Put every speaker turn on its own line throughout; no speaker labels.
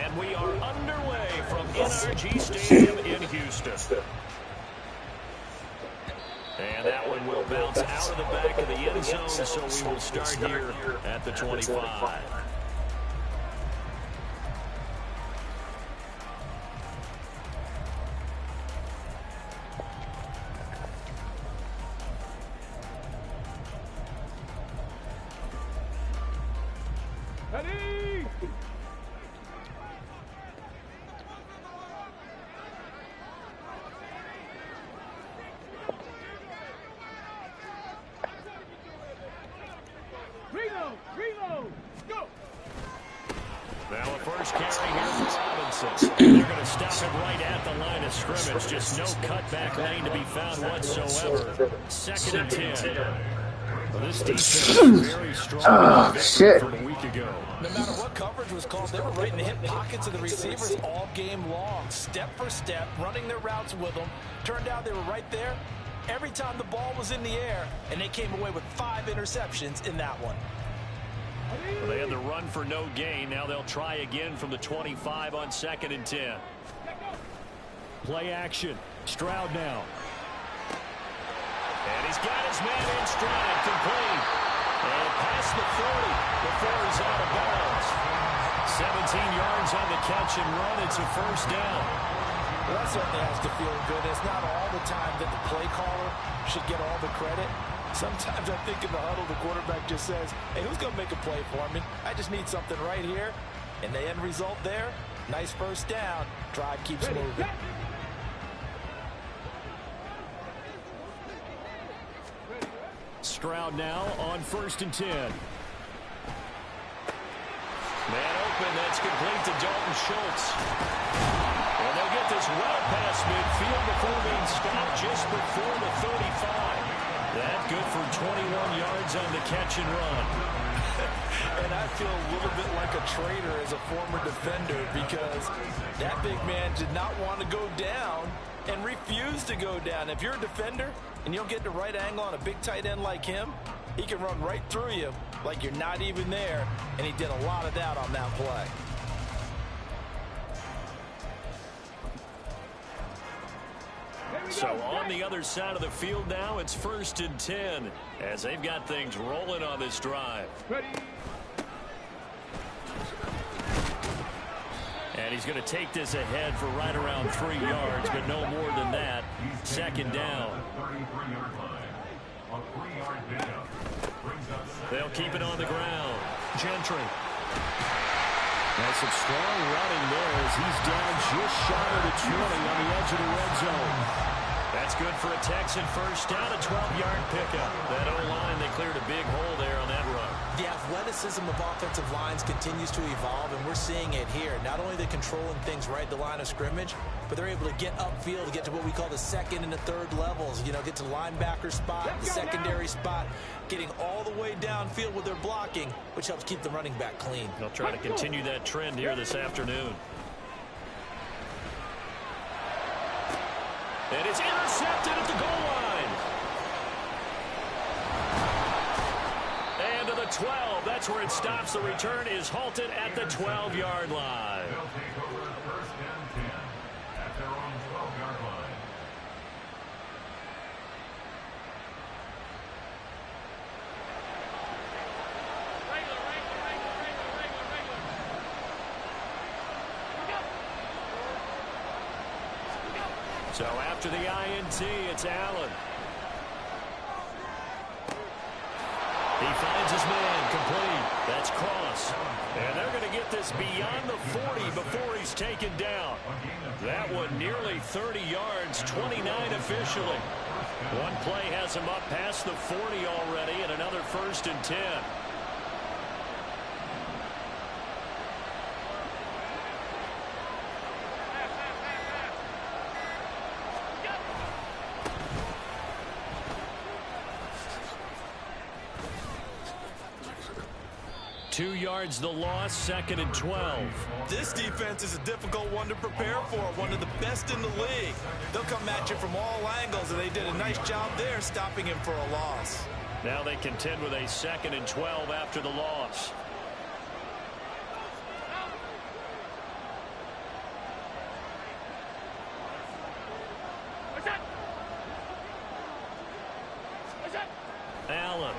And we are underway from NRG Stadium in Houston. And that one will bounce out of the back of the end zone, so we will start here at the 25. Now a first carry here for Robinson. They're going to stop him right at the line of scrimmage. Just no cutback lane to be found whatsoever. Second and 10. Well, this defense is very strong.
Oh, shit.
From a week ago.
No matter what coverage was called, they were right in the hip pockets of the receivers all game long. Step for step, running their routes with them. Turned out they were right there every time the ball was in the air, and they came away with 5 interceptions in that one.
Well, they had the run for no gain. Now they'll try again from the 25 on second and 10. Play action. Stroud now. And he's got his man in stride, complete. And past the 40 before he's out of bounds. 17 yards on the catch and run. It's a first down.
Well, that certainly has to feel good. It's not all the time that the play caller should get all the credit. Sometimes I think in the huddle, the quarterback just says, hey, who's going to make a play for me? I just need something right here. And the end result there, nice first down. Drive keeps moving.
Stroud now on first and 10. Man open, that's complete to Dalton Schultz. And they'll get this well past midfield before being stopped just before the 35. That good for 21 yards on the catch and run.
And I feel a little bit like a traitor as a former defender because that big man did not want to go down and refused to go down. If you're a defender and you don't get the right angle on a big tight end like him, he can run right through you like you're not even there, and he did a lot of that on that play.
So on the other side of the field now, it's first and 10 as they've got things rolling on this drive. And he's going to take this ahead for right around 3 yards, but no more than that. Second down. They'll keep it on the ground. Gentry. Now some strong running there as he's down just shy of the 20 on the edge of the red zone. That's good for a Texan first down, a 12-yard pickup. That O-line, they cleared a big hole there on that run.
The athleticism of offensive lines continues to evolve, and we're seeing it here. Not only are they controlling things right at the line of scrimmage, but they're able to get upfield to get to what we call the second and the third levels. You know, get to the linebacker spot, the secondary spot, getting all the way downfield with their blocking, which helps keep the running back clean.
They'll try to continue that trend here this afternoon. And it's intercepted at the goal line. And to the 12. That's where it stops. The return is halted at the 12-yard line.
They'll take over first and 10 at their own 12-yard line.
So after the INT, it's Allen. He finds his man complete. That's Cross. And they're going to get this beyond the 40 before he's taken down. That one nearly 30 yards, 29 officially. One play has him up past the 40 already, and another first and 10. Two yards the loss, second and 12.
This defense is a difficult one to prepare for, one of the best in the league. They'll come at you from all angles, and they did a nice job there stopping him for a loss.
Now they contend with a second and 12 after the loss. Allen.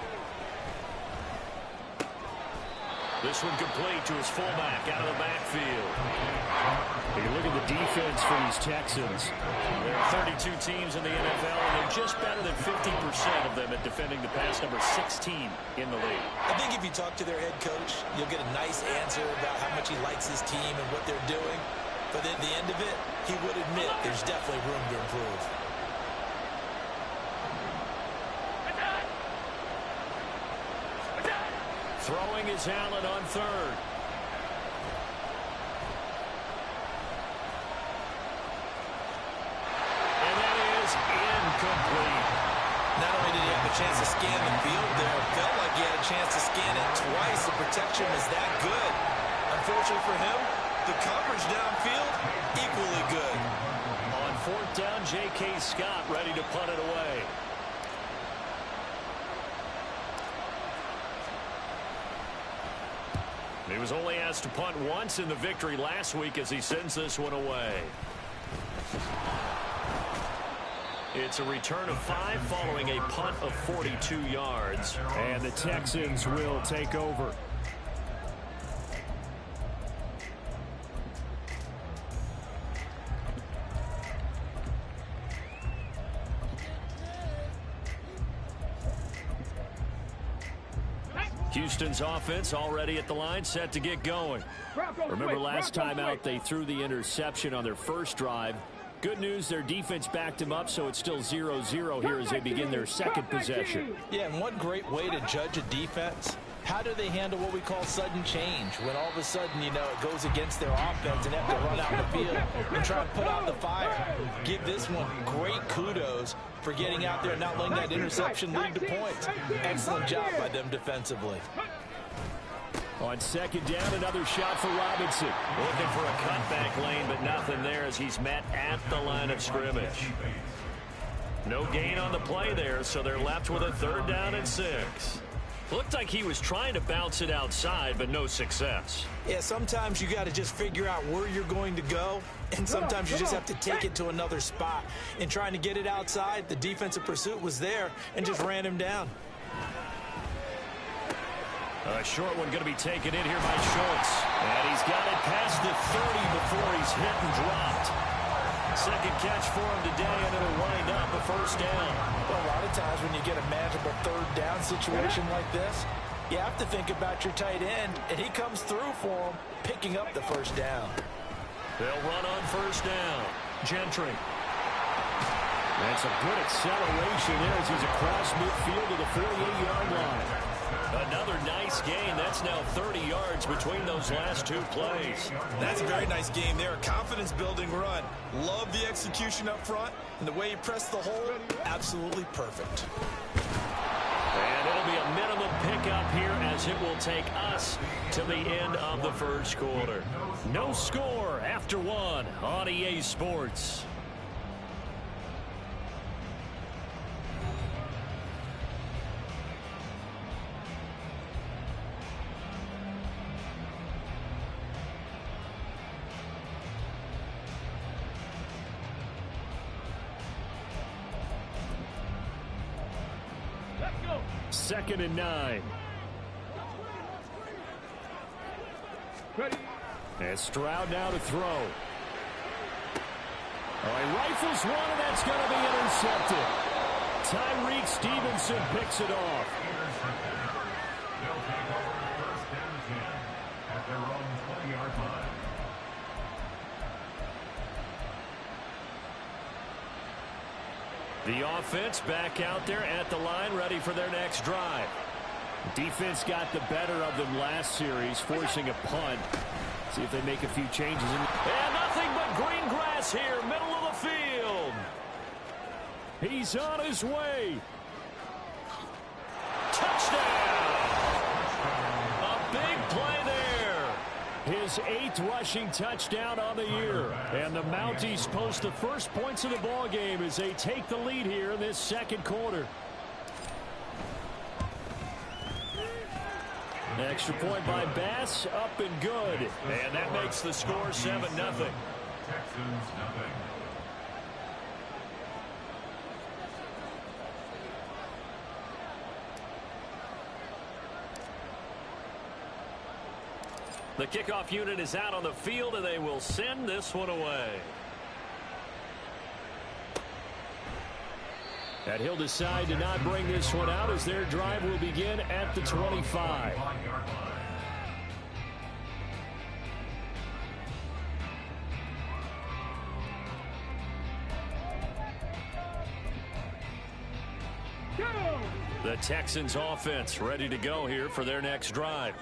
This one complete to his fullback out of the backfield. You look at the defense for these Texans. There are 32 teams in the NFL, and they're just better than 50% of them at defending the pass, number 16 in the league.
I think if you talk to their head coach, you'll get a nice answer about how much he likes his team and what they're doing. But at the end of it, he would admit there's definitely room to improve.
Throwing is Allen on third. And that is incomplete.
Not only did he have a chance to scan the field there, it felt like he had a chance to scan it twice. The protection was that good. Unfortunately for him, the coverage downfield, equally good.
On fourth down, J.K. Scott ready to punt it away. He was only asked to punt once in the victory last week as he sends this one away. It's a return of 5 following a punt of 42 yards. And the Texans will take over. Houston's offense already at the line, set to get going. Remember last time out they threw the interception on their first drive. Good news, their defense backed him up, so it's still 0-0 here as they begin their second possession.
Yeah, and one great way to judge a defense, how do they handle what we call sudden change? When all of a sudden, you know, it goes against their offense and they have to run out the field and try and put out the fire. Give this one great kudos for getting out there and not letting that interception lead to points. Excellent job by them defensively.
On second down, another shot for Robinson. Looking for a cutback lane, but nothing there as he's met at the line of scrimmage. No gain on the play there, so they're left with a 3rd down and 6. Looked like he was trying to bounce it outside, but no success.
Yeah, sometimes you got to just figure out where you're going to go, and sometimes you just have to take it to another spot. In trying to get it outside, the defensive pursuit was there and just ran him down.
A short one going to be taken in here by Schultz. And he's got it past the 30 before he's hit and dropped. Second catch for him today, and it'll wind up a 1st down.
Well, a lot of times when you get a manageable 3rd down situation like this, you have to think about your tight end, and he comes through for him, picking up the 1st down.
They'll run on 1st down. Gentry. That's a good acceleration there as he's across midfield to the 48-yard line. Another nice gain. That's now 30 yards between those last 2 plays.
That's a very nice game there. Confidence-building run. Love the execution up front. And the way he pressed the hole, absolutely perfect.
And it'll be a minimum pickup here as it will take us to the end of the 1st quarter. No score after 1 on EA Sports. Second and 9. And Stroud now to throw. Oh, he rifles one, and that's going to be intercepted. Tyreek Stevenson picks it off.
They'll take over 1st and 10 at their own 20-yard line.
The offense back out there at the line, ready for their next drive. Defense got the better of them last series, forcing a punt. See if they make a few changes. And nothing but green grass here, middle of the field. He's on his way. Touchdown! A big play there. His 8th rushing touchdown on the year. And the Mounties post the first points of the ball game as they take the lead here in this 2nd quarter. Extra point by Bass, up and good. And that makes the score 7-0.
Texans 0.
The kickoff unit is out on the field, and they will send this one away. And he'll decide to not bring this one out as their drive will begin at the 25. The Texans offense ready to go here for their next drive.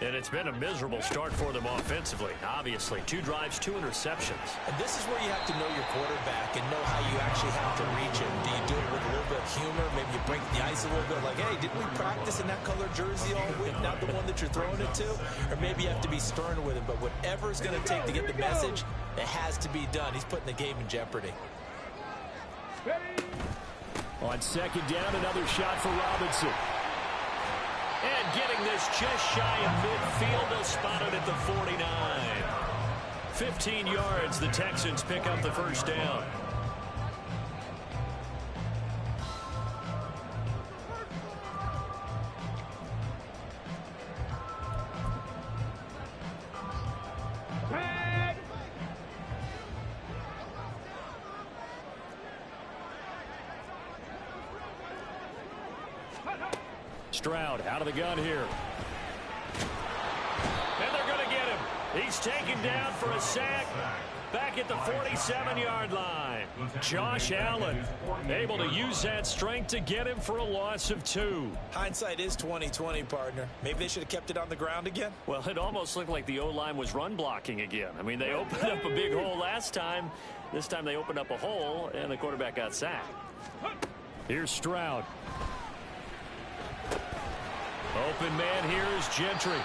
And it's been a miserable start for them offensively. Obviously, 2 drives, 2 interceptions.
And this is where you have to know your quarterback and know how you actually have to reach him. Do you do it with a little bit of humor? Maybe you break the ice a little bit like, hey, didn't we practice in that color jersey all week, not the one that you're throwing it to? Or maybe you have to be stern with him. But whatever it's going to take to get the message, it has to be done. He's putting the game in jeopardy.
On second down, another shot for Robinson. And getting this just shy of midfield, they'll spot it at the 49. 15 yards, the Texans pick up the first down. Stroud out of the gun here. And they're going to get him. He's taken down for a sack back at the 47-yard line. Josh Allen able to use that strength to get him for a loss of 2.
Hindsight is 20/20, partner. Maybe they should have kept it on the ground again.
Well, it almost looked like the O-line was run blocking again. I mean, they opened up a big hole last time. This time they opened up a hole, and the quarterback got sacked. Here's Stroud. Open man here is Gentry.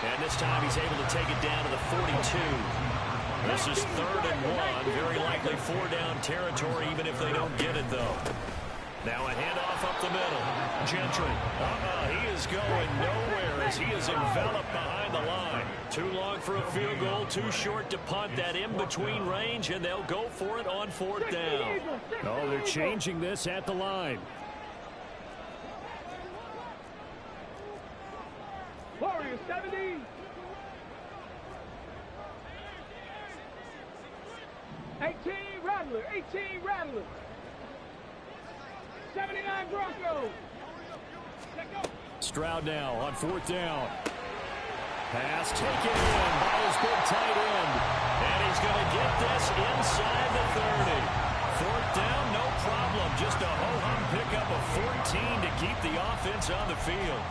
And this time he's able to take it down to the 42. This is 3rd and 1. Very likely 4-down territory, even if they don't get it, though. Now a handoff up the middle. Gentry. He is going nowhere as he is enveloped behind the line. Too long for a field goal, too short to punt. That in-between range, and they'll go for it on 4th down. Oh, they're changing this at the line.
Warriors 70. 18 Rattler. 18 Rattler. 79 Broncos.
Stroud now on 4th down. Pass taken in by his big tight end. And he's going to get this inside the 30. 4th down, no problem. Just a ho-hum pickup of 14 to keep the offense on the field.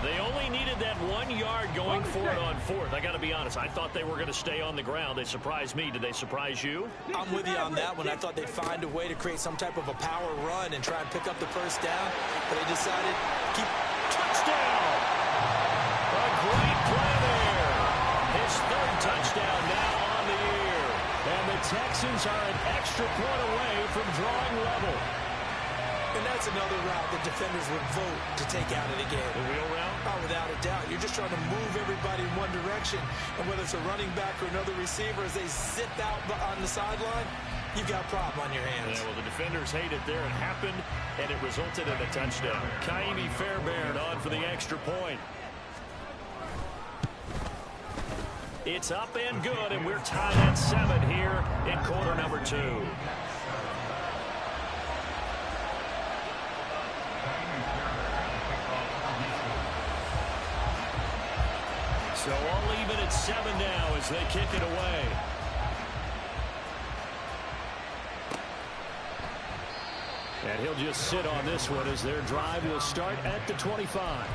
They only needed that 1 yard going for it on 4th. I got to be honest, I thought they were going to stay on the ground. They surprised me. Did they surprise you?
I'm with you on that one. I thought they'd find a way to create some type of a power run and try and pick up the first down, but they decided to keep...
Touchdown! A great play there. His 3rd touchdown now on the year. And the Texans are an extra point away from drawing level.
And that's another route that defenders would vote to take out of the game.
The wheel route?
Oh, without a doubt. You're just trying to move everybody in one direction. And whether it's a running back or another receiver, as they sit out on the sideline, you've got a problem on your hands.
Yeah, well, the defenders hate it there. It happened, and it resulted in a touchdown. Kaimi Fairbairn on for the extra point. It's up and good, and we're tied at 7 here in quarter number 2. So all even at 7 now as they kick it away. And he'll just sit on this one as their drive will start at the 25.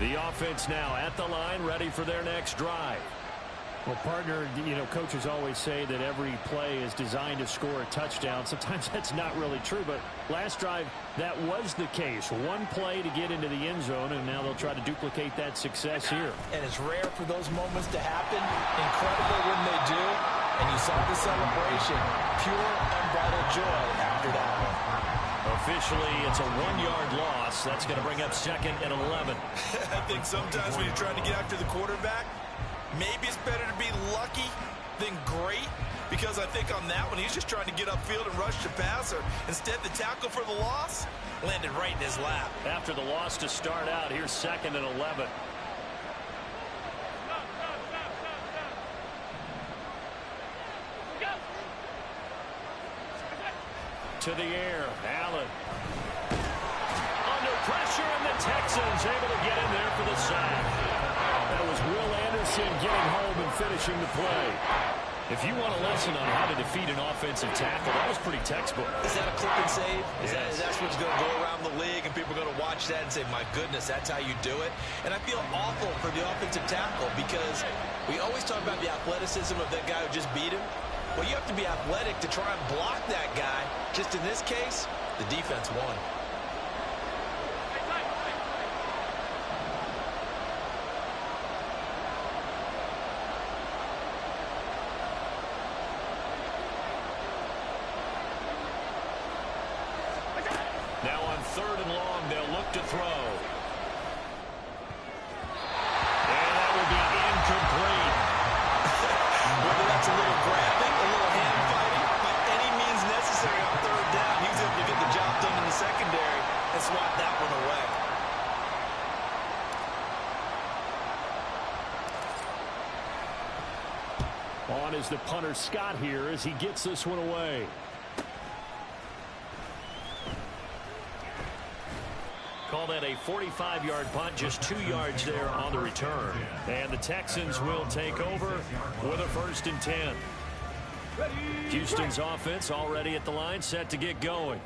The offense now at the line, ready for their next drive. Well, partner, you know, coaches always say that every play is designed to score a touchdown. Sometimes that's not really true, but last drive, that was the case. One play to get into the end zone, and now they'll try to duplicate that success here.
And it's rare for those moments to happen. Incredible when they do. And you saw the celebration. Pure, unbridled joy after that one.
Officially, it's a 1-yard loss. That's going to bring up 2nd and 11.
I think sometimes when you're trying to get after the quarterback, maybe it's better to be lucky than great. because I think on that one, he's just trying to get upfield and rush the passer. Instead, the tackle for the loss landed right in his lap.
After the loss to start out, here's 2nd and 11. To the air, Allen. Under pressure, and the Texans able to get in there for the sack. That was Will Anderson getting home and finishing the play. If you want a lesson on how to defeat an offensive tackle, that was pretty textbook.
Is that a clip and save?
Yes.
Is that what's going to go around the league, and people are going to watch that and say, my goodness, that's how you do it? And I feel awful for the offensive tackle because we always talk about the athleticism of that guy who just beat him. Well, you have to be athletic to try and block that guy. Just in this case, the defense won.
Now on 3rd and long, they'll look to throw. And that will be incomplete.
Whether that's a little grabbing, a little hand fighting, by any means necessary on 3rd down, he's able to get the job done in the secondary and swat that one away.
On is the punter Scott here as he gets this one away. Call that a 45-yard punt, just 2 yards there on the return. And the Texans will take over with a 1st and 10. Houston's offense already at the line, set to get going.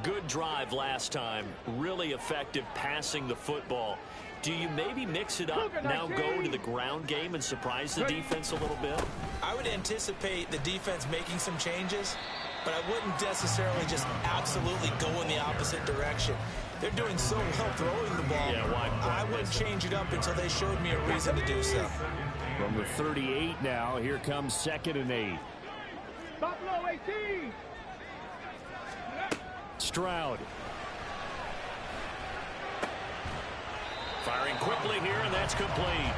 Good drive last time. Really effective passing the football. Do you maybe mix it up, now go to the ground game and surprise the defense a little bit?
I would anticipate the defense making some changes, but I wouldn't necessarily just absolutely go in the opposite direction. They're doing so well throwing the ball.
Yeah, why
I wouldn't change it up until they showed me a reason to do so.
From the 38 now, here comes 2nd and 8.
Buffalo 18.
Stroud. Firing quickly here, and that's complete.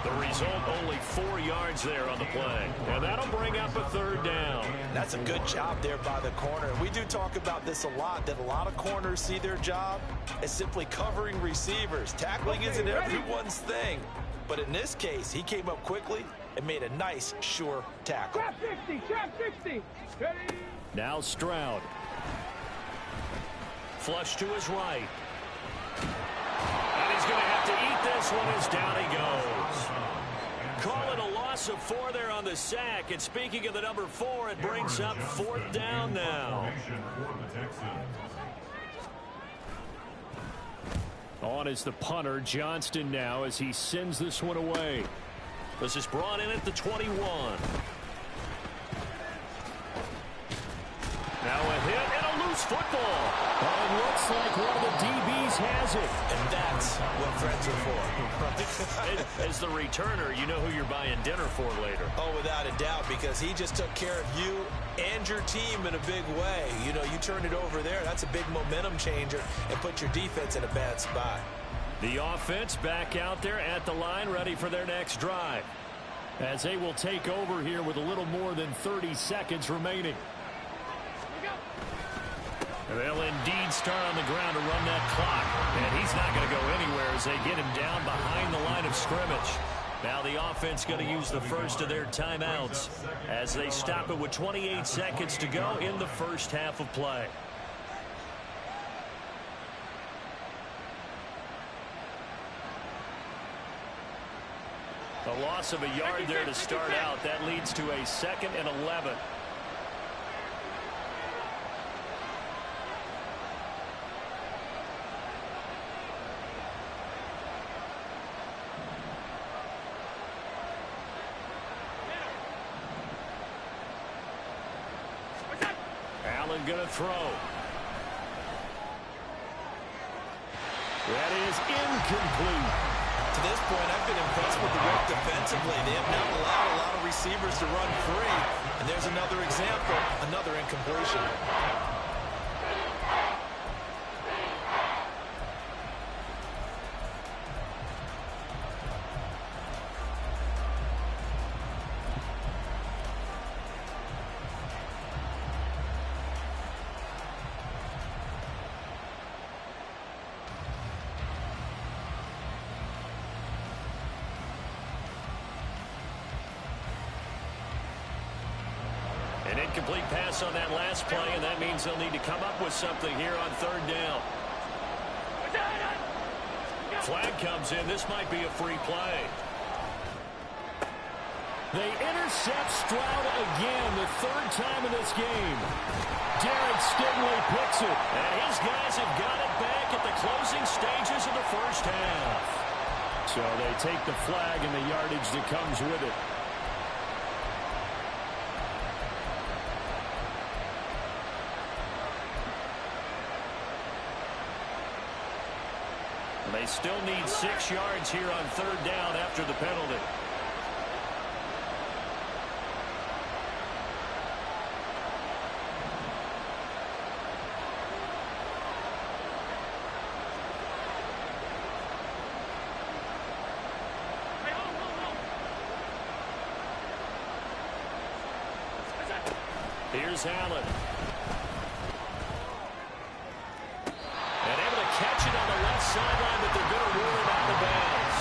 The result, only 4 yards there on the play. And that'll bring up a 3rd down.
That's a good job there by the corner. We do talk about this a lot, that a lot of corners see their job as simply covering receivers. Tackling isn't everyone's thing. But in this case, he came up quickly and made a nice, sure tackle.
Trap 60, trap 60. Ready?
Now Stroud. Flush to his right. And he's going to have to eat this one as down he goes. Call it a loss of 4 there on the sack. And speaking of the number 4, it brings up 4th down now. On is the punter, Johnston, now as he sends this one away. This is brought in at the 21. Now a hit and a loose football. Oh, it looks like one of the DBs has it.
And that's what friends are for.
As the returner, you know who you're buying dinner for later.
Oh, without a doubt, because he just took care of you and your team in a big way. You know, you turn it over there, that's a big momentum changer, and put your defense in a bad spot.
The offense back out there at the line, ready for their next drive. As they will take over here with a little more than 30 seconds remaining. They'll indeed start on the ground to run that clock. And he's not going to go anywhere as they get him down behind the line of scrimmage. Now the offense going to use the first of their timeouts as they stop it with 28 seconds to go in the first half of play. A loss of a yard there to start out. That leads to a 2nd and 11. Allen going to throw. That is incomplete.
To this point, I've been impressed with the work defensively. They have not allowed a lot of receivers to run free. And there's another example, another incompletion.
An incomplete pass on that last play, and that means they'll need to come up with something here on third down. Flag comes in. This might be a free play. They intercept Stroud again, the third time in this game. Derek Stingley picks it, and his guys have got it back at the closing stages of the first half. So they take the flag and the yardage that comes with it. They still need 6 yards here on third down after the penalty. Here's Allen. And able to catch it on the left sideline, but they're going to rule it out of bounds.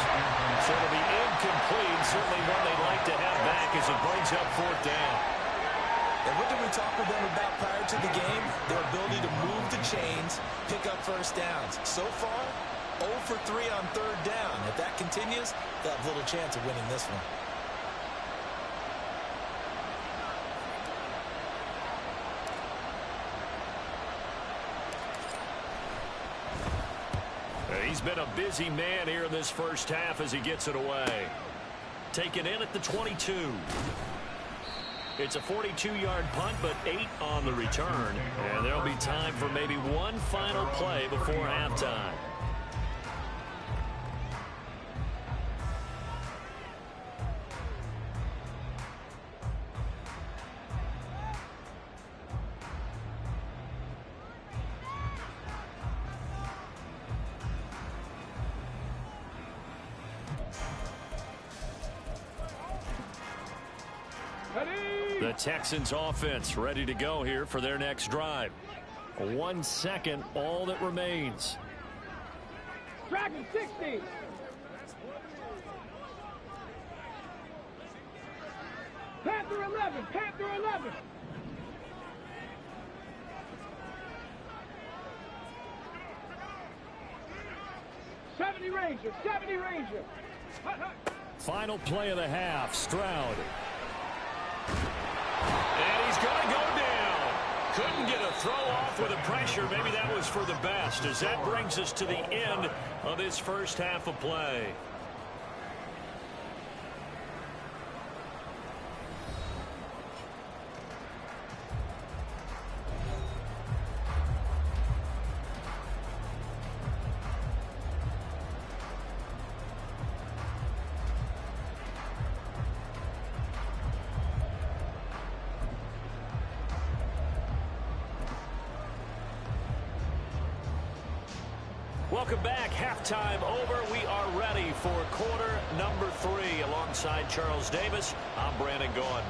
So it'll be incomplete. Certainly one they'd like to have back as it brings up fourth down.
And what did we talk with them about prior to the game? Their ability to move the chains, pick up first downs. So far, 0 for 3 on third down. If that continues, they'll have little chance of winning this one.
He's been a busy man here in this first half as he gets it away. Taken in at the 22. It's a 42-yard punt, but 8 on the return. And there'll be time for maybe one final play before halftime. The Texans offense ready to go here for their next drive. 1 second, all that remains.
Dragon 60. Panther 11. Panther 11. '70 Ranger. 70 Ranger.
Final play of the half. Stroud. And he's going to go down. Couldn't get a throw off with the pressure. Maybe that was for the best, as that brings us to the end of this first half of play. Welcome back. Halftime over. We are ready for quarter number 3. Alongside Charles Davis, I'm Brandon Gordon.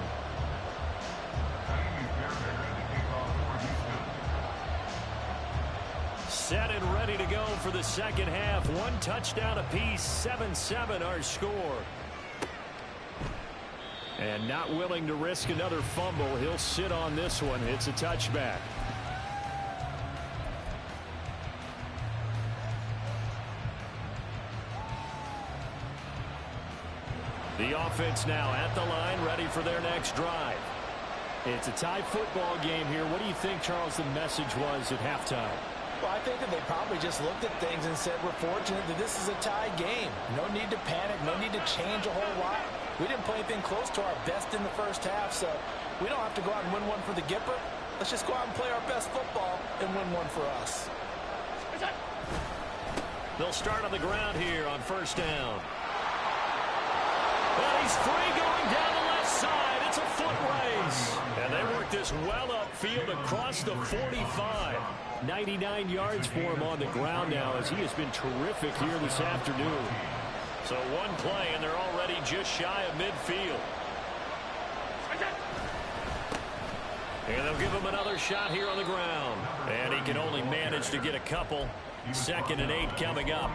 Set and ready to go for the second half. 1 touchdown apiece. 7-7 our score. And not willing to risk another fumble. He'll sit on this one. It's a touchback. The offense now at the line, ready for their next drive. It's a tie football game here. What do you think, Charles, the message was at halftime?
Well, I think that they probably just looked at things and said, we're fortunate that this is a tie game. No need to panic, no need to change a whole lot. We didn't play anything close to our best in the first half, so we don't have to go out and win one for the Gipper. Let's just go out and play our best football and win one for us.
They'll start on the ground here on first down. Well, he's free going down the left side. It's a foot race. And they work this well upfield across the 45. 99 yards for him on the ground now, as he has been terrific here this afternoon. So one play, and they're already just shy of midfield. And they'll give him another shot here on the ground. And he can only manage to get a couple. 2nd and 8 coming up.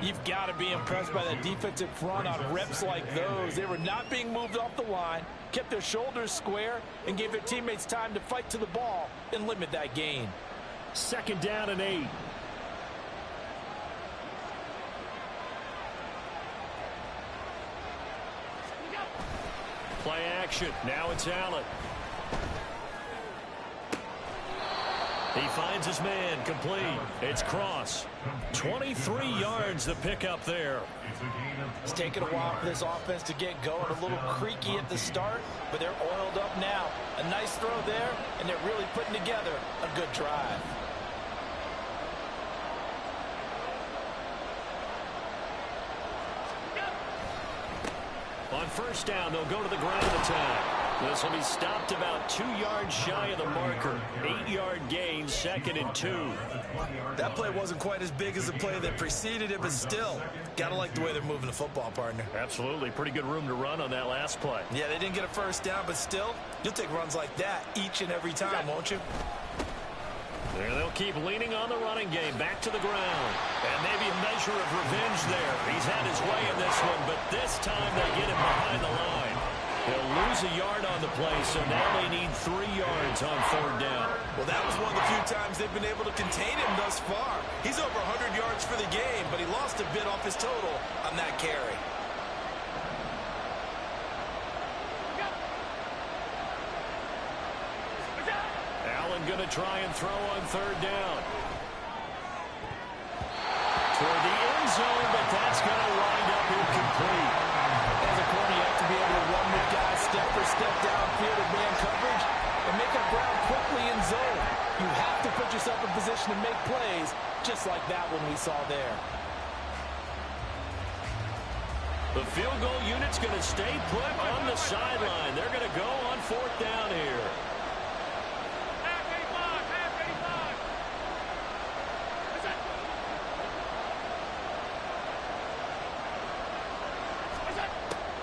You've got to be impressed by that defensive front on reps like those. They were not being moved off the line, kept their shoulders square, and gave their teammates time to fight to the ball and limit that gain.
2nd down and 8. Play action. Now it's Allen. He finds his man, complete. It's Cross. 23 yards the pickup there.
It's taken a while for this offense to get going. A little creaky at the start, but they're oiled up now. A nice throw there, and they're really putting together a good drive.
On 1st down, they'll go to the ground attack. This will be stopped about 2 yards shy of the marker. 8-yard gain, 2nd and 2.
That play wasn't quite as big as the play that preceded it, but still, gotta like the way they're moving the football, partner.
Absolutely. Pretty good room to run on that last play.
Yeah, they didn't get a 1st down, but still, you'll take runs like that each and every time, won't you?
There they'll keep leaning on the running game. Back to the ground. And maybe a measure of revenge there. He's had his way in this one, but this time they get him behind the line. They'll lose a yard on the play, so now they need 3 yards on 3rd down.
Well, that was one of the few times they've been able to contain him thus far. He's over 100 yards for the game, but he lost a bit off his total on that carry.
Allen going to try and throw on 3rd down. Toward the end zone, but that's going to wind up incomplete.
As a corner, you have to be able to run with guys step for step downfield in man coverage and make up ground quickly in zone. You have to put yourself in position to make plays, just like that one we saw there.
The field goal unit's going to stay put on the sideline. They're going to go on 4th down here.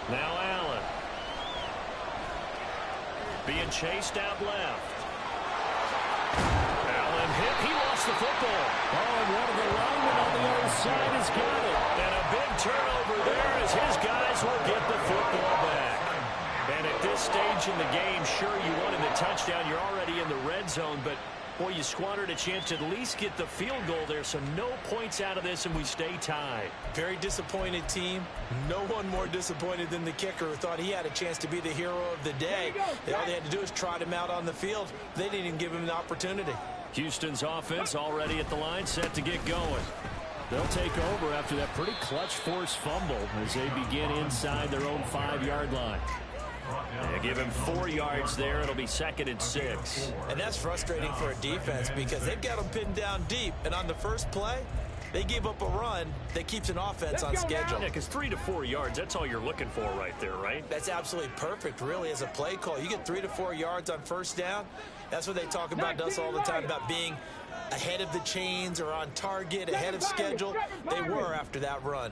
Now Allen. Being chased out left. Allen hit. He lost the football. Oh, and one of the linemen on the other side has got it. And a big turnover there as his guys will get the football back. And at this stage in the game, sure, you wanted the touchdown. You're already in the red zone, but boy, you squandered a chance to at least get the field goal there, so no points out of this, and we stay tied.
Very disappointed team. No one more disappointed than the kicker, who thought he had a chance to be the hero of the day. All they had to do was trot him out on the field. They didn't even give him the opportunity.
Houston's offense already at the line, set to get going. They'll take over after that pretty clutch forced fumble as they begin inside their own 5-yard line. They give him 4 yards there. It'll be 2nd and 6.
And that's frustrating for a defense because they've got them pinned down deep. And on the first play, they gave up a run that keeps an offense on schedule.
Yeah, because 3 to 4 yards, that's all you're looking for right there, right?
That's absolutely perfect, really, as a play call. You get 3 to 4 yards on 1st down. That's what they talk about to us all the time, about being ahead of the chains or on target, ahead of schedule. They were after that run.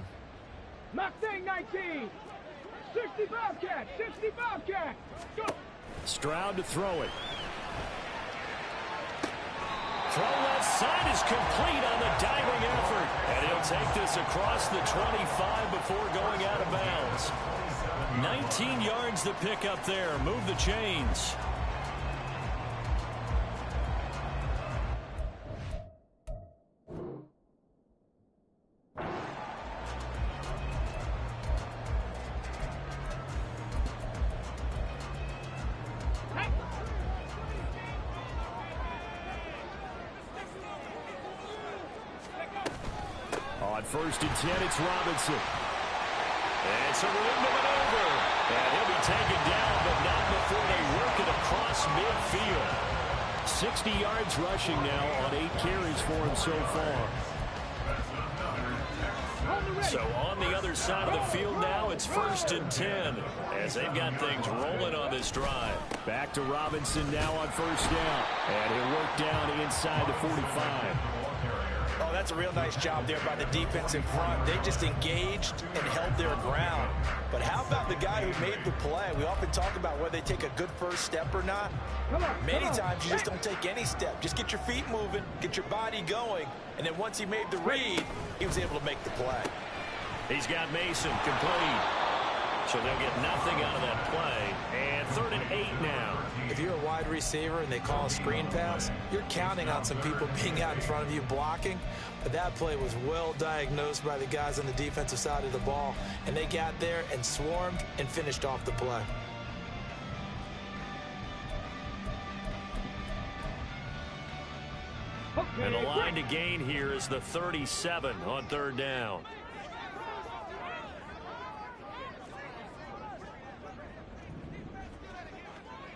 Mustang 19. 60 Bobcat, 60 Bobcat. Go.
Stroud to throw it. Throw left side is complete on the diving effort. And he'll take this across the 25 before going out of bounds. 19 yards to pick up there. Move the chains. On 1st and 10, it's Robinson. And it's a room to maneuver. And he'll be taken down, but not before they work it across midfield. 60 yards rushing now on 8 carries for him so far. So on the other side of the field now, it's 1st and 10 as they've got things rolling on this drive. Back to Robinson now on 1st down. And he'll work down inside the 45.
Oh, that's a real nice job there by the defensive front. They just engaged and held their ground. But how about the guy who made the play? We often talk about whether they take a good first step or not. Many times you just don't take any step. Just get your feet moving, get your body going, and then once he made the read, he was able to make the play.
He's got Mason complete. So they'll get nothing out of that play. And 3rd and 8 now.
If you're a wide receiver and they call a screen pass, you're counting on some people being out in front of you blocking. But that play was well diagnosed by the guys on the defensive side of the ball. And they got there and swarmed and finished off the play.
And the line to gain here is the 37 on 3rd down.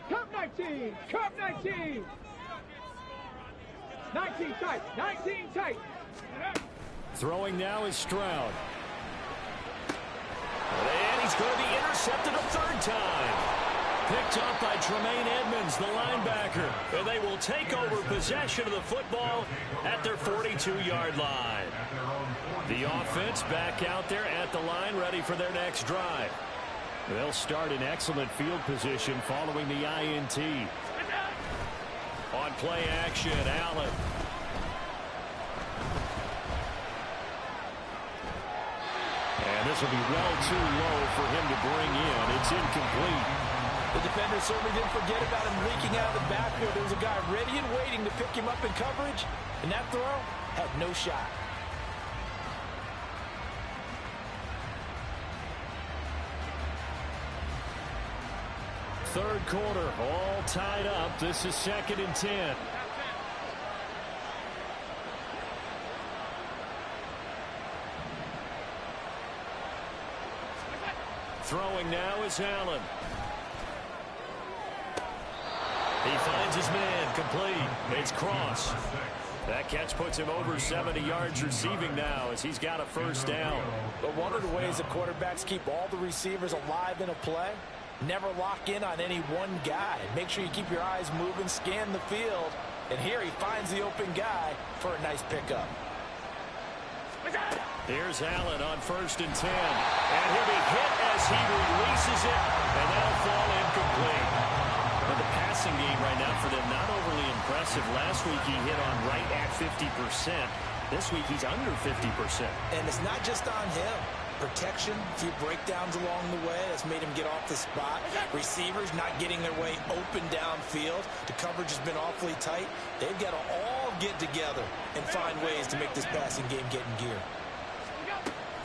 Cup 19, Cup 19. 19 tight, 19 tight.
Throwing now is Stroud. And he's going to be intercepted a 3rd time. Picked up by Tremaine Edmonds, the linebacker. And they will take over possession of the football at their 42-yard line. The offense back out there at the line, ready for their next drive. They'll start in excellent field position following the INT. On play action, Allen. And this will be well too low for him to bring in. It's incomplete.
The defender certainly didn't forget about him leaking out of the backfield. There was a guy ready and waiting to pick him up in coverage, and that throw had no shot.
Third quarter, all tied up. This is 2nd and 10. Throwing now is Allen. He finds his man, complete. It's Cross. That catch puts him over 70 yards receiving now as he's got a 1st down.
But one of the ways that quarterbacks keep all the receivers alive in a play, never lock in on any one guy. Make sure you keep your eyes moving, scan the field, and here he finds the open guy for a nice pickup.
Here's Allen on 1st and 10. And he'll be hit as he releases it, and that'll fall incomplete. But the passing game right now for them, not overly impressive. Last week he hit on right at 50%. This week he's under 50%.
And it's not just on him. Protection, a few breakdowns along the way. That's made him get off the spot. Receivers not getting their way open downfield. The coverage has been awfully tight. They've got to all get together and find ways to make this passing game get in gear.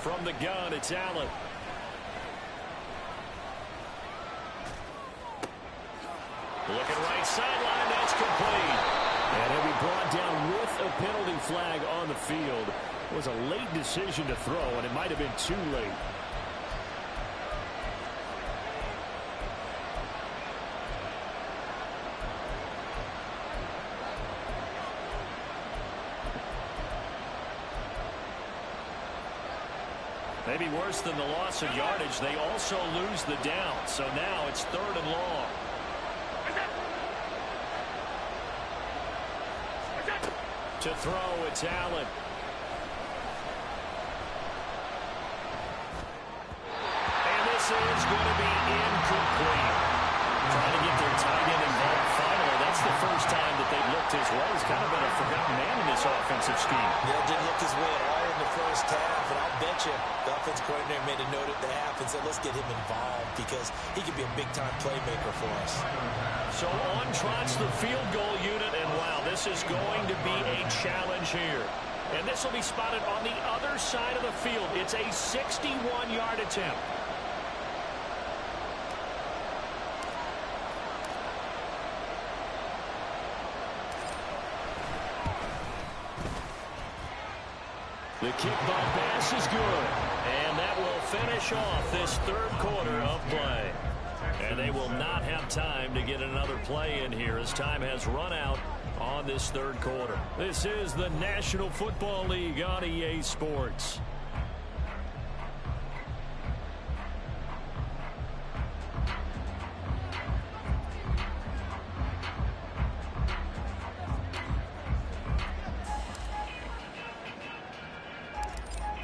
From the gun, it's Allen. Looking right sideline, that's complete. And he'll be brought down with a penalty flag on the field. It was a late decision to throw, and it might have been too late. Maybe worse than the loss of yardage, they also lose the down. So now it's 3rd and long. To throw, it's Allen. And this is going to be incomplete. Trying to get their tight end involved finally. That's the first time that they've looked his way. He's kind of been a forgotten man in this offensive scheme.
Yeah, didn't look his way at all in the first half, and I'll bet you the offense coordinator made a note at the half and said, let's get him involved because he could be a big-time playmaker for us.
So on trots the field goal unit, and wow, this is going to be a challenge here. And this will be spotted on the other side of the field. It's a 61-yard attempt. The kickball pass is good. And that will finish off this 3rd quarter of play. And they will not have time to get another play in here as time has run out on this 3rd quarter. This is the National Football League on EA Sports.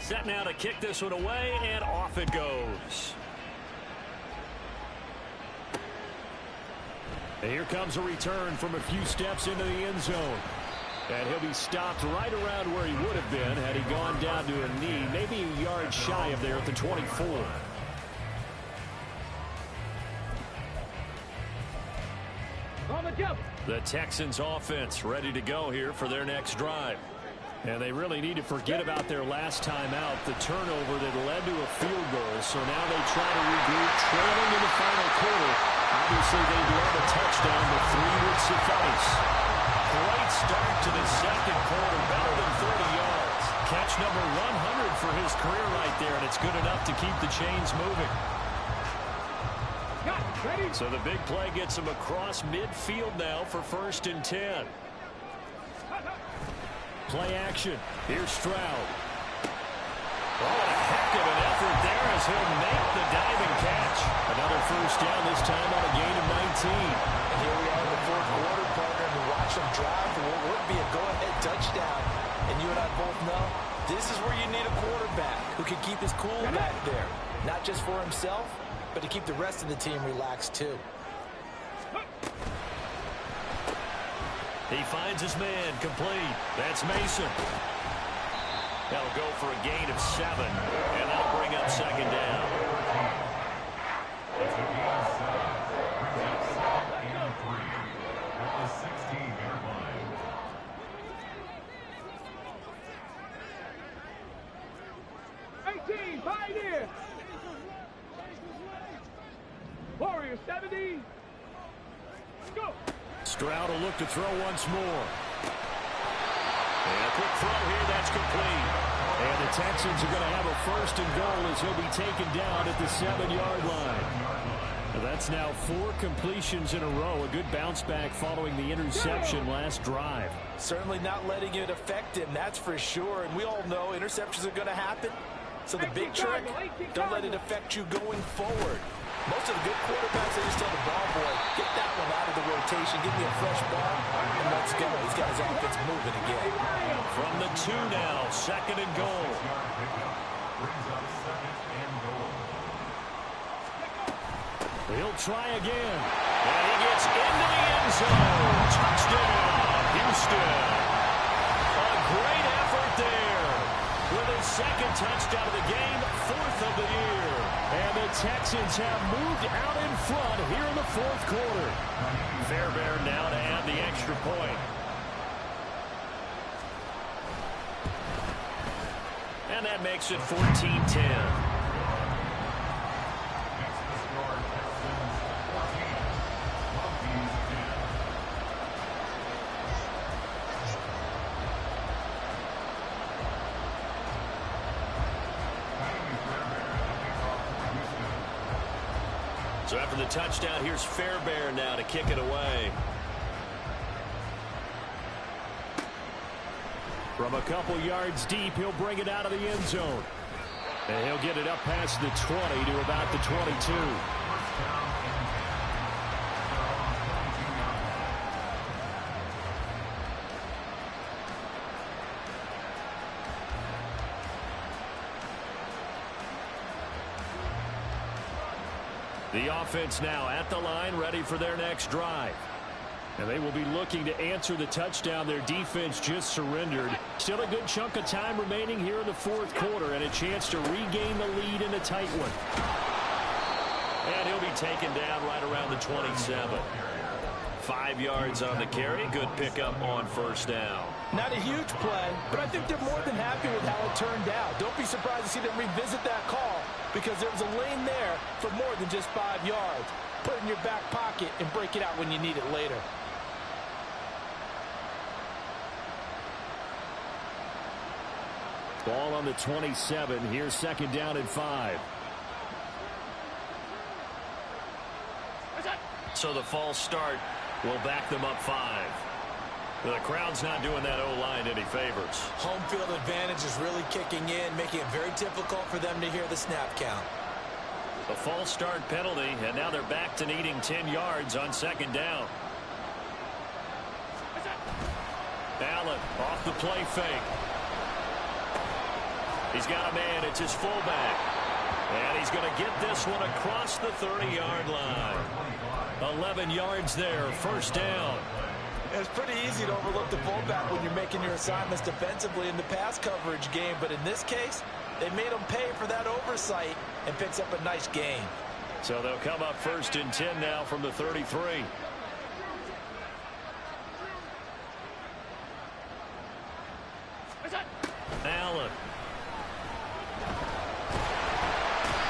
Set now to kick this one away, and off it goes. And here comes a return from a few steps into the end zone. And he'll be stopped right around where he would have been had he gone down to a knee, maybe a yard shy of there at the 24.
On the jump.
The Texans offense ready to go here for their next drive. And they really need to forget about their last time out, the turnover that led to a field goal. So now they try to regroup, trailing in the final quarter. Obviously, they'd love a touchdown, but 3 would suffice. Great start to the second quarter, better than 30 yards. Catch number 100 for his career right there, and it's good enough to keep the chains moving. So the big play gets him across midfield now for 1st and 10. Play action. Here's Stroud. Oh, a heck of an effort there as he'll make the diving catch. Another 1st down, this time on a gain of 19.
And here we are in the 4th quarter, partner, and watch them drive for what would be a go-ahead touchdown. And you and I both know this is where you need a quarterback who can keep his cool back there. Not just for himself, but to keep the rest of the team relaxed too.
He finds his man complete. That's Mason. That'll go for a gain of 7, and that'll bring up 2nd down.
It's a gain of 7. Brings up 2nd and 3 at the 16-yard line.
Pioneer. Warriors 70. Go.
Stroud will look to throw once more. And a quick throw here, that's complete. And the Texans are going to have a 1st and goal as he'll be taken down at the 7-yard line. That's now 4 completions in a row. A good bounce back following the interception last drive.
Certainly not letting it affect him, that's for sure. And we all know interceptions are going to happen. So the big trick, don't let it affect you going forward. Most of the good quarterbacks, they just tell the ball boy, get that one out of the rotation, give me a fresh ball, and let's go. He's got his offense moving again.
From the 2 now, 2nd and goal.
Brings up 2nd and goal.
He'll try again. And he gets into the end zone. Touchdown, Houston. A great effort there. With his 2nd touchdown of the game, 4th of the year. And the Texans have moved out in front here in the 4th quarter. Fairbairn now to add the extra point. And that makes it 14-10. So after the touchdown, here's Fairbairn now to kick it away. From a couple yards deep, he'll bring it out of the end zone. And he'll get it up past the 20 to about the 22. The offense now at the line, ready for their next drive. And they will be looking to answer the touchdown their defense just surrendered. Still a good chunk of time remaining here in the 4th quarter and a chance to regain the lead in a tight one. And he'll be taken down right around the 27. 5 yards on the carry. Good pickup on 1st down.
Not a huge play, but I think they're more than happy with how it turned out. Don't be surprised to see them revisit that call because there was a lane there for more than just 5 yards. Put it in your back pocket and break it out when you need it later.
Ball on the 27. Here's 2nd down and 5. So the false start will back them up 5. The crowd's not doing that O-line any favors.
Home field advantage is really kicking in, making it very difficult for them to hear the snap count.
A false start penalty, and now they're back to needing 10 yards on 2nd down. Allen off the play fake. He's got a man. It's his fullback. And he's going to get this one across the 30-yard line. 11 yards there, first down.
It's pretty easy to overlook the fullback when you're making your assignments defensively in the pass coverage game. But in this case, they made him pay for that oversight and picks up a nice gain.
So they'll come up first and 10 now from the 33. Allen.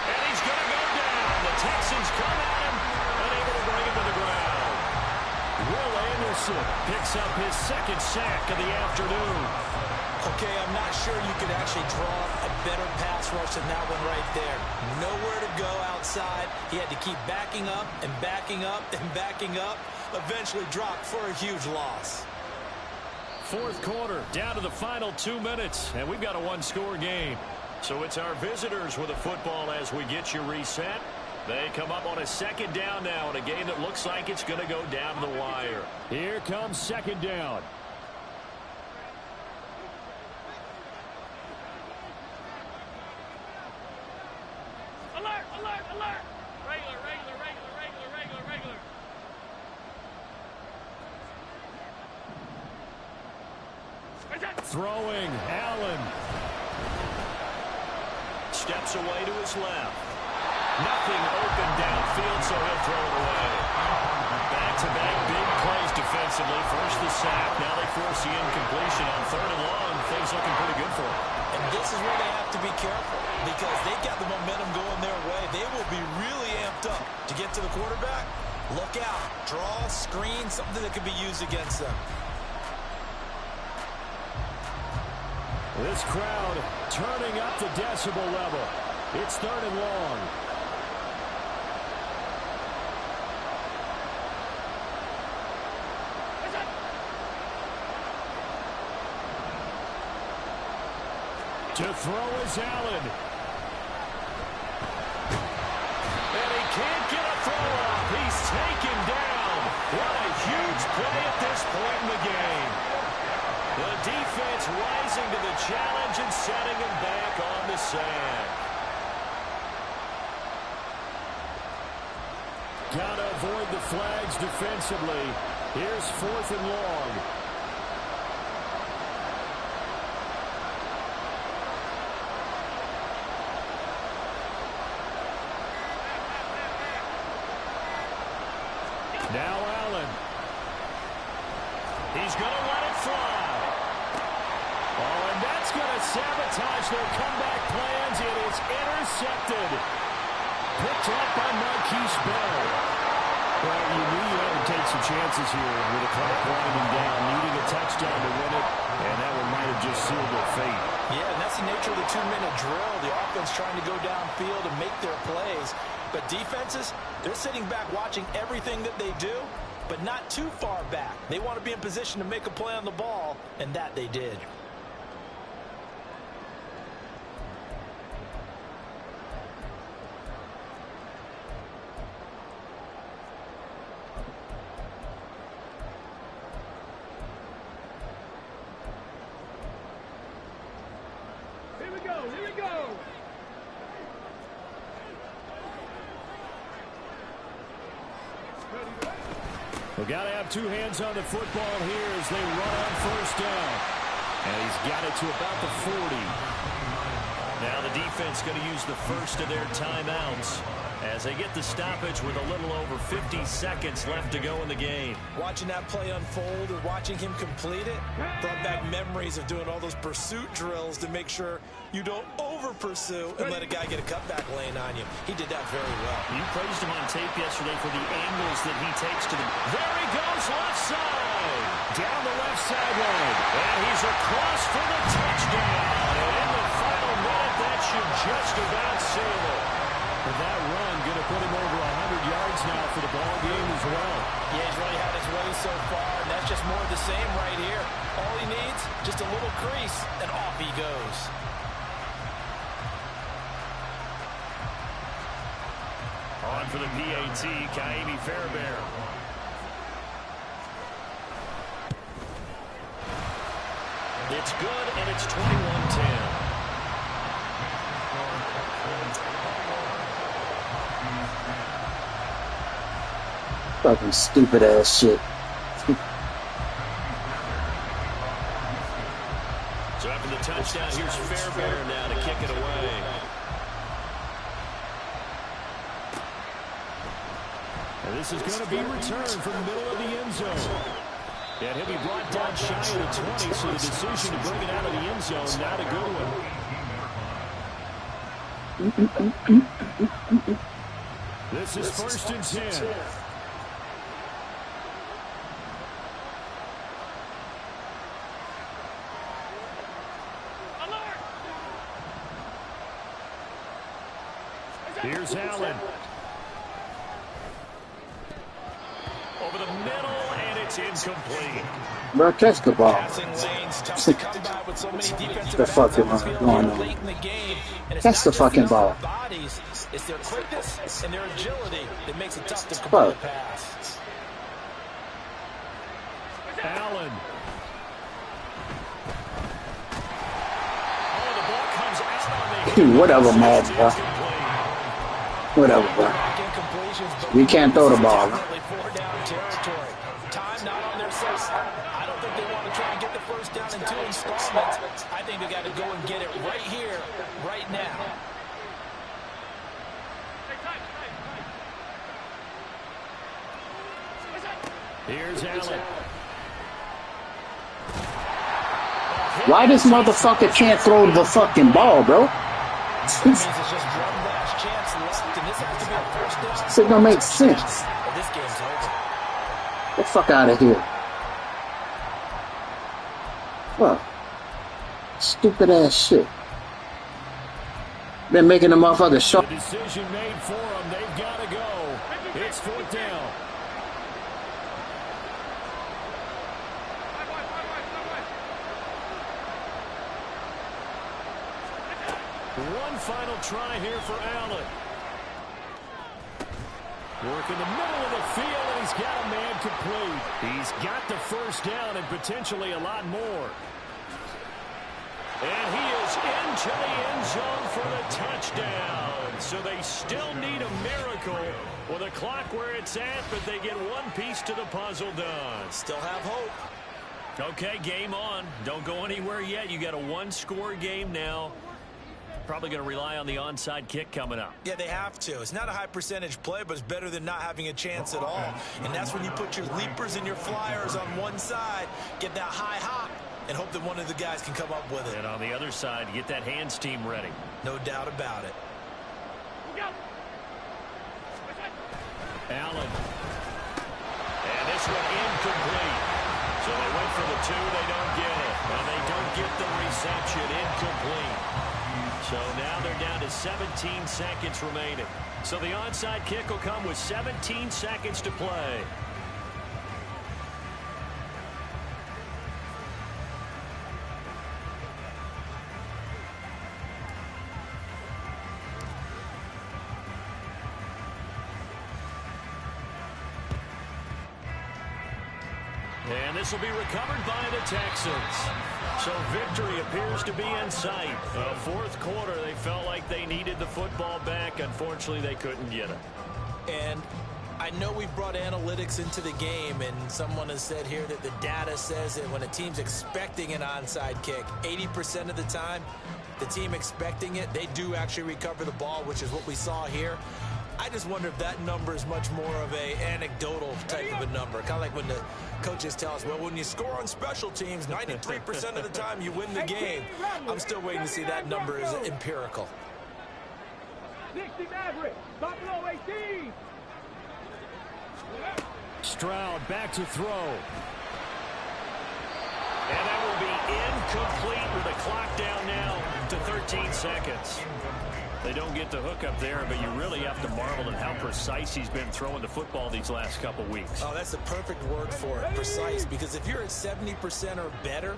And he's going to go down. The Texans come at him, unable to bring him to the ground. Will Anderson picks up his second sack of the afternoon.
Okay, I'm not sure you could actually draw a better pass rush than that one right there. Nowhere to go outside. He had to keep backing up and backing up and backing up. Eventually dropped for a huge loss.
Fourth quarter, down to the final 2 minutes, and we've got a one-score game. So it's our visitors with a football as we get you reset. They come up on a second down now in a game that looks like it's going to go down to the wire. Here comes second down.
Alert, alert, alert. Regular, regular, regular, regular, regular, regular.
Throwing, Allen. Steps away to his left. Nothing open downfield, so he'll throw it away. Back-to-back big plays defensively. First the sack, now they force the incompletion on third and long. Things looking pretty good for them.
And this is where they have to be careful because they've got the momentum going their way. They will be really amped up to get to the quarterback. Look out. Draw, screen, something that could be used against them.
This crowd turning up the decibel level. It's third and long. To throw is Allen. And he can't get a throw off. He's taken down. What a huge play at this point in the game. The defense rising to the challenge and setting him back on the sack. Got to avoid the flags defensively. Here's fourth and long. Now Allen. He's going to let it fly. Oh, and that's going to sabotage their comeback plans. It is intercepted. Picked up by Marquise Bell. Well, you knew you had to take some chances here with the clock winding down, needing a touchdown to win it, and that one might have just sealed their fate.
Yeah, and that's the nature of the 2-minute drill. The offense trying to go downfield and make their plays. But defenses, they're sitting back watching everything that they do, but not too far back. They want to be in position to make a play on the ball, and that they did.
Here we go, here we go.
We've got to have two hands on the football here as they run on first down. And he's got it to about the 40. Now the defense going to use the first of their timeouts as they get the stoppage with a little over 50 seconds left to go in the game.
Watching that play unfold or watching him complete it brought back memories of doing all those pursuit drills to make sure you don't over-pursue and let a guy get a cutback lane on you. He did that very well.
You praised him on tape yesterday for the angles that he takes to the... There he goes, left side! Down the left sideline. And he's across for the touchdown. And in the final minute, that should just about seal it. And that run going to put him over 100 yards now for the ball game as well.
Yeah, he's really had his way so far, and that's just more of the same right here. All he needs, just a little crease, and off he goes.
On for the PAT, Kaimi Fairbairn. It's good, and it's 21-10.
Fucking stupid ass shit.
So after the touchdown, here's Fairbairn now to kick it away. And this is going to be returned from the middle of the end zone. And he'll be brought down shy of the 20, so the decision to bring it out of the end zone, not a good one. This is 1st and 10. Here's Allen. Over the middle, and it's incomplete.
Bro, catch the ball. The fuck am I going on? Catch the fucking ball.
It's their quickness and their agility that makes it tough to complete the pass.
Allen. Oh, the ball comes out on the
Whatever, man, bro. Whatever, bro. We can't throw the ball.
Time not on their side. I don't think they want to try and get the first down in 2 installments. I think they got to go and get it right here, right now.
Here's Allen.
Why this motherfucker can't throw the fucking ball, bro? It don't make sense. Get the fuck out of here. Fuck. Stupid ass shit. Been making the motherfucker short.
The decision made for them. They've got to go. It's 4th down. One final try here for Allen. Work in the middle of the field, and he's got a man complete. He's got the first down and potentially a lot more. And he is into the end zone for the touchdown. So they still need a miracle with the clock where it's at, but they get one piece to the puzzle done.
Still have hope.
Okay, game on. Don't go anywhere yet. You got a one-score game now. Probably going to rely on the onside kick coming up.
Yeah, they have to. It's not a high percentage play, but it's better than not having a chance at all. And that's when you put your leapers and your flyers on one side, get that high hop, and hope that one of the guys can come up with it.
And on the other side, get that hands team ready.
No doubt about it.
Allen. And this one incomplete. So they went for the 2, they don't get it. And they don't get the reception, incomplete. So now they're down to 17 seconds remaining. So the onside kick will come with 17 seconds to play. And this will be recovered by the Texans. So victory appears to be in sight. Fourth quarter, they felt like they needed the football back. Unfortunately, they couldn't get it.
And I know we've brought analytics into the game, and someone has said here that the data says that when a team's expecting an onside kick, 80% of the time, the team expecting it, they do actually recover the ball, which is what we saw here. I just wonder if that number is much more of a anecdotal type of a number. Kind of like when the coaches tell us, well, when you score on special teams, 93% of the time you win the game. I'm still waiting to see that number is empirical.
Stroud back to throw. And that will be incomplete with the clock down now to 13 seconds. They don't get the hook up there, but you really have to marvel at how precise he's been throwing the football these last couple weeks.
Oh, that's the perfect word for it, precise, because if you're at 70% or better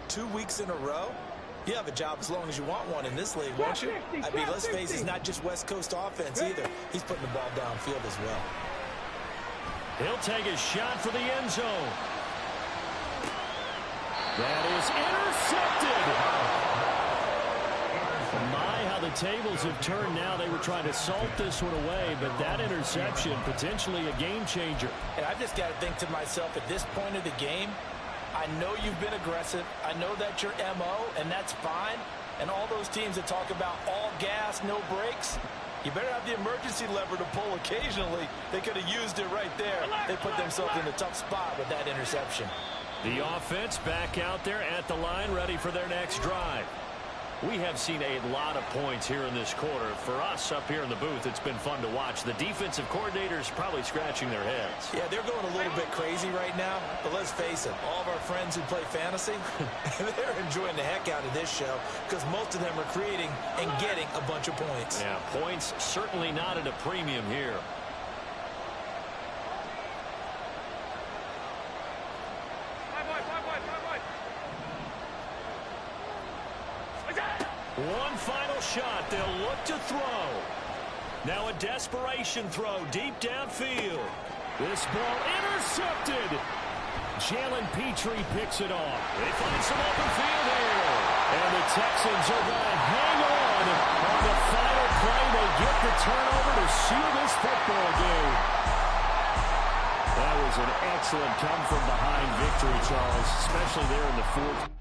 2 weeks in a row, you have a job as long as you want one in this league, won't you? I mean, let's face it, it's not just West Coast offense either. He's putting the ball downfield as well.
He'll take a shot for the end zone. That is intercepted. My, how the tables have turned now. They were trying to salt this one away, but that interception, potentially a game changer.
And I just got to think to myself, at this point of the game, I know you've been aggressive. I know that's your MO, and that's fine. And all those teams that talk about all gas, no brakes, you better have the emergency lever to pull occasionally. They could have used it right there. They put themselves in a tough spot with that interception.
The offense back out there at the line, ready for their next drive. We have seen a lot of points here in this quarter. For us up here in the booth, it's been fun to watch. The defensive coordinators probably scratching their heads.
Yeah, they're going a little bit crazy right now. But let's face it, all of our friends who play fantasy, they're enjoying the heck out of this show because most of them are creating and getting a bunch of points.
Yeah, points certainly not at a premium here. One final shot. They'll look to throw. Now a desperation throw deep downfield. This ball intercepted. Jalen Petrie picks it off. They find some open field here. And the Texans are going to hang on the final play. They get the turnover to seal this football game. That was an excellent come-from-behind victory, Charles, especially there in the fourth.